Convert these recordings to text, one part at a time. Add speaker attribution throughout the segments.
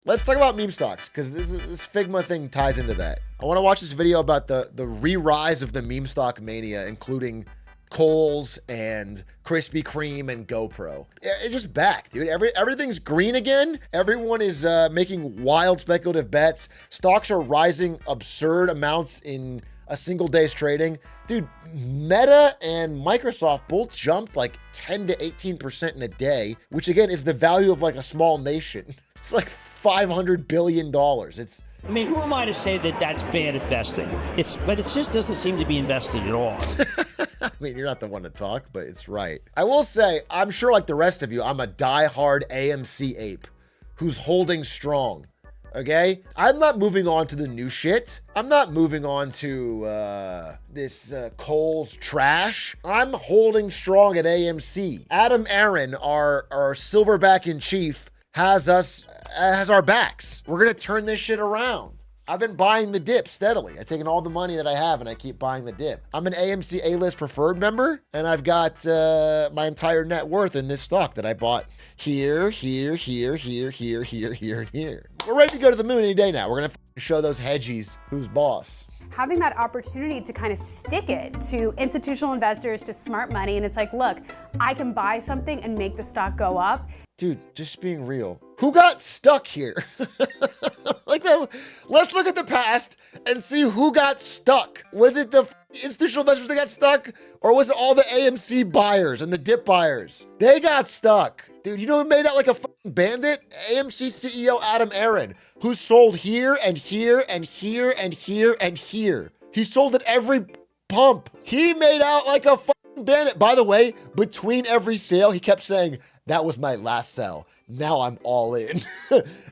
Speaker 1: Let's talk about meme stocks, because this Figma thing ties into that. I want to watch this video about the re-rise of the meme stock mania, including Kohl's and Krispy Kreme and GoPro. It's just back, dude. Everything's green again. Everyone is making wild speculative bets. Stocks are rising absurd amounts in a single day's trading. Dude, Meta and Microsoft both jumped like 10 to 18% in a day, which again is the value of like a small nation. It's like $500 billion.
Speaker 2: I mean, who am I to say that that's bad investing? But it just doesn't seem to be investing at all.
Speaker 1: I mean, you're not the one to talk, but it's right. I will say, I'm sure like the rest of you, I'm a diehard AMC ape who's holding strong. Okay? I'm not moving on to the new shit. I'm not moving on to this Kohl's trash. I'm holding strong at AMC. Adam Aaron, our silverback in chief, has our backs. We're gonna turn this shit around. I've been buying the dip steadily. I've taken all the money that I have and I keep buying the dip. I'm an AMC A-list preferred member, and I've got my entire net worth in this stock that I bought here, here, here, here, here, here, here, and here. We're ready to go to the moon any day now. We're gonna show those hedgies who's boss.
Speaker 3: Having that opportunity to kind of stick it to institutional investors, to smart money, and it's like, look, I can buy something and make the stock go up.
Speaker 1: Dude, just being real. Who got stuck here? Like, let's look at the past and see who got stuck. Was it the institutional investors that got stuck? Or was it all the AMC buyers and the dip buyers? They got stuck. Dude, you know who made out like a fucking bandit? AMC CEO Adam Aaron, who sold here and here and here and here and here. He sold at every pump. He made out like a fucking bandit. By the way, between every sale, he kept saying, that was my last sell. Now I'm all in.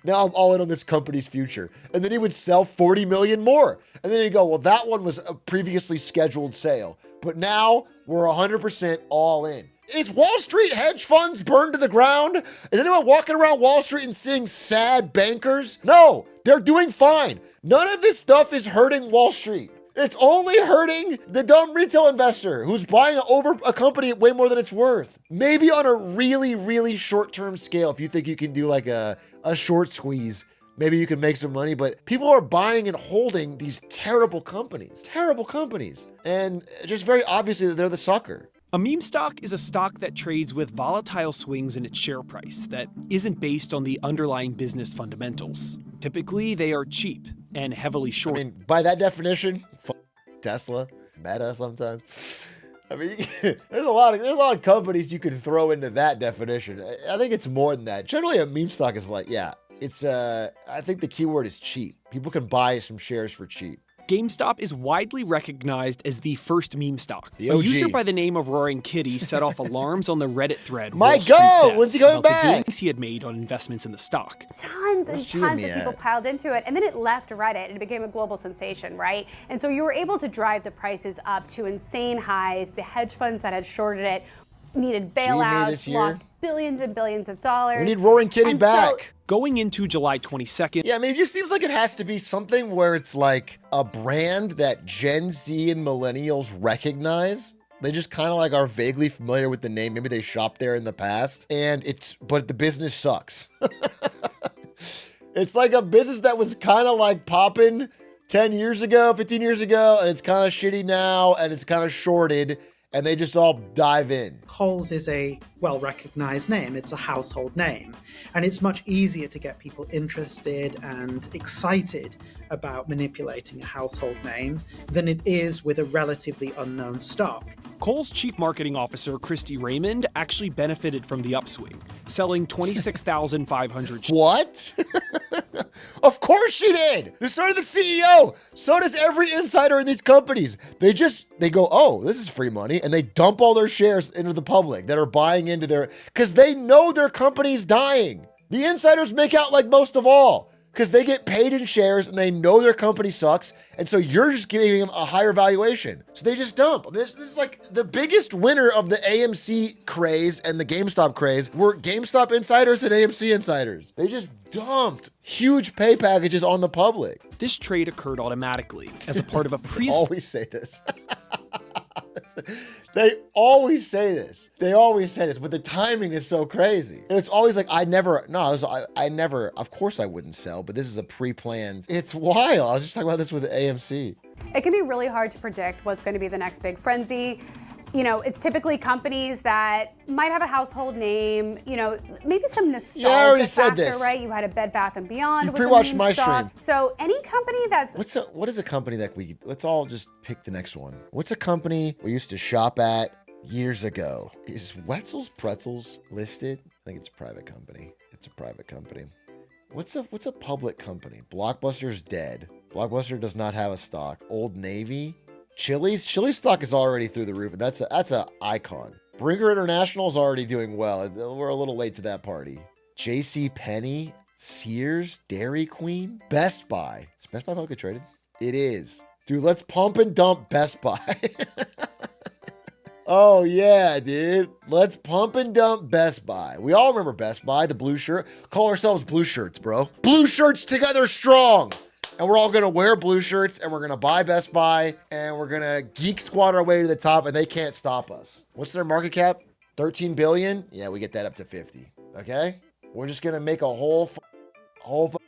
Speaker 1: Now I'm all in on this company's future. And then he would sell 40 million more. And then he'd go, well, that one was a previously scheduled sale, but now we're 100% all in. Is Wall Street hedge funds burned to the ground? Is anyone walking around Wall Street and seeing sad bankers? No, they're doing fine. None of this stuff is hurting Wall Street. It's only hurting the dumb retail investor who's buying over a company at way more than it's worth. Maybe on a really, really short-term scale, if you think you can do like a short squeeze, maybe you can make some money, but people are buying and holding these terrible companies, and just very obviously that they're the sucker.
Speaker 4: A meme stock is a stock that trades with volatile swings in its share price that isn't based on the underlying business fundamentals. Typically, they are cheap and heavily short.
Speaker 1: I mean, by that definition, Tesla, Meta sometimes. I mean, there's a lot of companies you could throw into that definition. I think it's more than that. Generally, a meme stock is like, yeah, it's, I think the keyword is cheap. People can buy some shares for cheap.
Speaker 4: GameStop is widely recognized as the first meme stock.
Speaker 1: The
Speaker 4: A
Speaker 1: OG.
Speaker 4: user by the name of Roaring Kitty set off alarms on the Reddit thread
Speaker 1: My
Speaker 4: Wall Street
Speaker 1: God,
Speaker 4: Bets
Speaker 1: when's he coming
Speaker 4: about
Speaker 1: back?
Speaker 4: the gains he had made on investments in the stock.
Speaker 3: Tons
Speaker 1: Where's
Speaker 3: and
Speaker 1: Jimmy
Speaker 3: tons of people
Speaker 1: at?
Speaker 3: piled into it, and then it left Reddit and it became a global sensation, right? And so you were able to drive the prices up to insane highs. The hedge funds that had shorted it needed
Speaker 1: this
Speaker 3: bailouts,
Speaker 1: year?
Speaker 3: lost billions and billions of dollars.
Speaker 1: We need Roaring Kitty
Speaker 3: And
Speaker 1: back.
Speaker 4: Going into July 22nd,
Speaker 1: Yeah, I mean, it just seems like it has to be something where it's like a brand that Gen Z and millennials recognize. They just kind of like are vaguely familiar with the name. Maybe they shopped there in the past, but the business sucks. It's like a business that was kind of like popping 10 years ago, 15 years ago, and it's kind of shitty now, and it's kind of shorted, and they just all dive in.
Speaker 5: Kohl's is a well-recognized name. It's a household name. And it's much easier to get people interested and excited about manipulating a household name than it is with a relatively unknown stock.
Speaker 4: Kohl's chief marketing officer, Christy Raymond, actually benefited from the upswing, selling 26,500 shares.
Speaker 1: What? Of course she did. So did the CEO. So does every insider in these companies. They go, oh, this is free money. And they dump all their shares into the public that are buying into because they know their company's dying. The insiders make out like most of all because they get paid in shares and they know their company sucks. And so you're just giving them a higher valuation. So they just dump. This is like the biggest winner of the AMC craze and the GameStop craze were GameStop insiders and AMC insiders. They just dumped huge pay packages on the public.
Speaker 4: This trade occurred automatically as a part of a
Speaker 1: I always say this. They always say this. They always say this, but the timing is so crazy. It's always like, I never, of course I wouldn't sell, but this is a pre-planned. It's wild. I was just talking about this with AMC.
Speaker 3: It can be really hard to predict what's going to be the next big frenzy. You know, it's typically companies that might have a household name, you know, maybe some nostalgia
Speaker 1: I already said
Speaker 3: factor,
Speaker 1: this.
Speaker 3: right? You had a Bed Bath & Beyond.
Speaker 1: You
Speaker 3: with a
Speaker 1: pre-watched
Speaker 3: meme
Speaker 1: my
Speaker 3: stock.
Speaker 1: stream.
Speaker 3: So any company that's...
Speaker 1: What is a company that let's all just pick the next one. What's a company we used to shop at years ago? Is Wetzel's Pretzels listed? I think it's a private company. It's a private company. What's a public company? Blockbuster's dead. Blockbuster does not have a stock. Old Navy. Chili's stock is already through the roof. That's a icon. Brinker International is already doing well. We're a little late to that party. J.C. Penney, Sears, Dairy Queen, Best Buy. Is Best Buy publicly traded? It is. Dude, let's pump and dump Best Buy. Oh yeah, dude. Let's pump and dump Best Buy. We all remember Best Buy, the blue shirt. Call ourselves blue shirts, bro. Blue shirts together strong. And we're all gonna wear blue shirts and we're gonna buy Best Buy and we're gonna geek squad our way to the top and they can't stop us. What's their market cap? 13 billion? Yeah, we get that up to 50. Okay? We're just gonna make a whole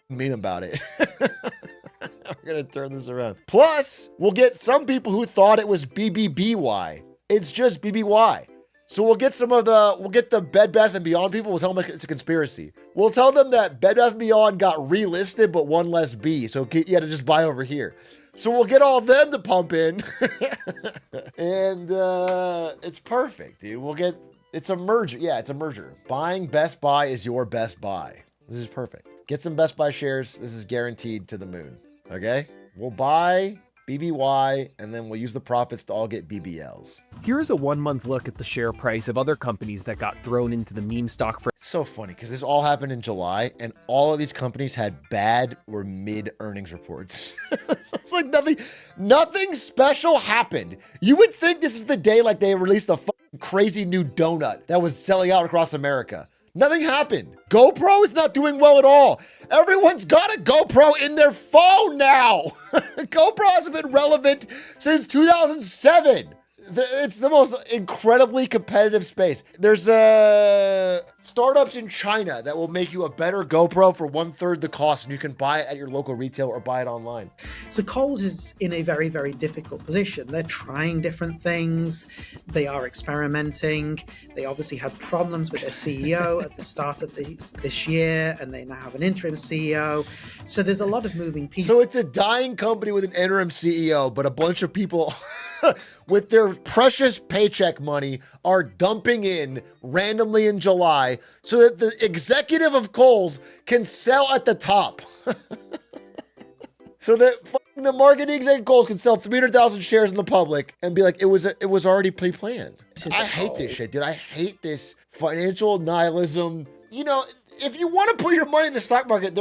Speaker 1: meme about it. We're gonna turn this around. Plus, we'll get some people who thought it was BBBY. It's just BBY. So we'll get the Bed Bath & Beyond people. We'll tell them it's a conspiracy. We'll tell them that Bed Bath & Beyond got relisted, but one less B. So you had to just buy over here. So we'll get all of them to pump in. And it's perfect, dude. It's a merger. Yeah, it's a merger. Buying Best Buy is your Best Buy. This is perfect. Get some Best Buy shares. This is guaranteed to the moon. Okay? We'll buy BBY, and then we'll use the profits to all get BBLs.
Speaker 4: Here is a 1 month look at the share price of other companies that got thrown into the meme stock for.
Speaker 1: It's so funny because this all happened in July, and all of these companies had bad or mid earnings reports. It's like nothing special happened. You would think this is the day like they released a crazy new donut that was selling out across America. Nothing happened. GoPro is not doing well at all. Everyone's got a GoPro in their phone now. GoPro hasn't been relevant since 2007. It's the most incredibly competitive space. There's startups in China that will make you a better GoPro for 1/3 the cost, and you can buy it at your local retailer or buy it online.
Speaker 5: So Kohl's is in a very, very difficult position. They're trying different things. They are experimenting. They obviously had problems with their CEO at the start of this year, and they now have an interim CEO. So there's a lot of moving pieces.
Speaker 1: So it's a dying company with an interim CEO, but a bunch of people with their precious paycheck money are dumping in randomly in July so that the executive of Kohl's can sell at the top. So that the marketing executive Kohl's can sell 300,000 shares in the public and be like, it was already pre-planned. I hate this shit, dude. I hate this financial nihilism. You know, if you want to put your money in the stock market,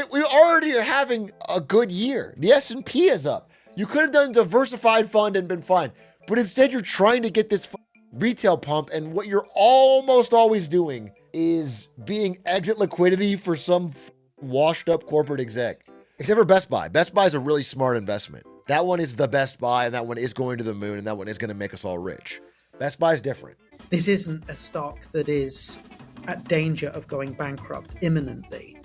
Speaker 1: we already are having a good year. The S&P is up. You could have done a diversified fund and been fine. But instead, you're trying to get this retail pump. And what you're almost always doing is being exit liquidity for some washed up corporate exec. Except for Best Buy. Best Buy is a really smart investment. That one is the Best Buy, and that one is going to the moon, and that one is going to make us all rich. Best Buy is different.
Speaker 5: This isn't a stock that is at danger of going bankrupt imminently.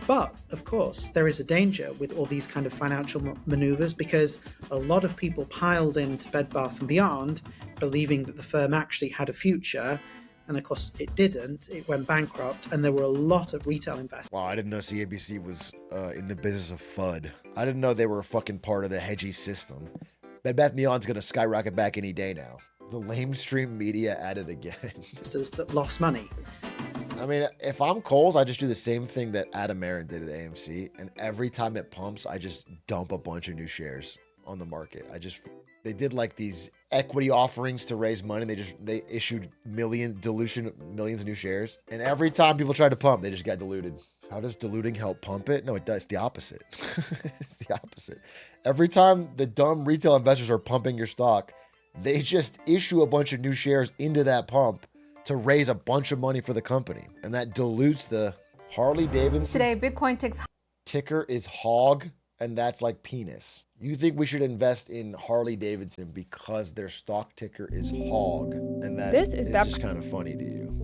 Speaker 5: But, of course, there is a danger with all these kind of financial maneuvers because a lot of people piled into Bed Bath & Beyond believing that the firm actually had a future. And, of course, it didn't. It went bankrupt, and there were a lot of retail investors.
Speaker 1: Wow, I didn't know CABC was in the business of FUD. I didn't know they were a fucking part of the hedgy system. Bed Bath & Beyond's going to skyrocket back any day now. The lamestream media at it again.
Speaker 5: That lost money.
Speaker 1: I mean, if I'm Kohl's, I just do the same thing that Adam Aaron did at AMC. And every time it pumps, I just dump a bunch of new shares on the market. They did like these equity offerings to raise money. They issued dilution, millions of new shares. And every time people tried to pump, they just got diluted. How does diluting help pump it? No, it does. It's the opposite. It's the opposite. Every time the dumb retail investors are pumping your stock, they just issue a bunch of new shares into that pump to raise a bunch of money for the company. And that dilutes the Harley Davidson.
Speaker 6: Today, Bitcoin ticks.
Speaker 1: Ticker is HOG. and that's like penis. You think we should invest in Harley Davidson because their stock ticker is HOG, and that
Speaker 6: This is
Speaker 1: is just kind of funny to you.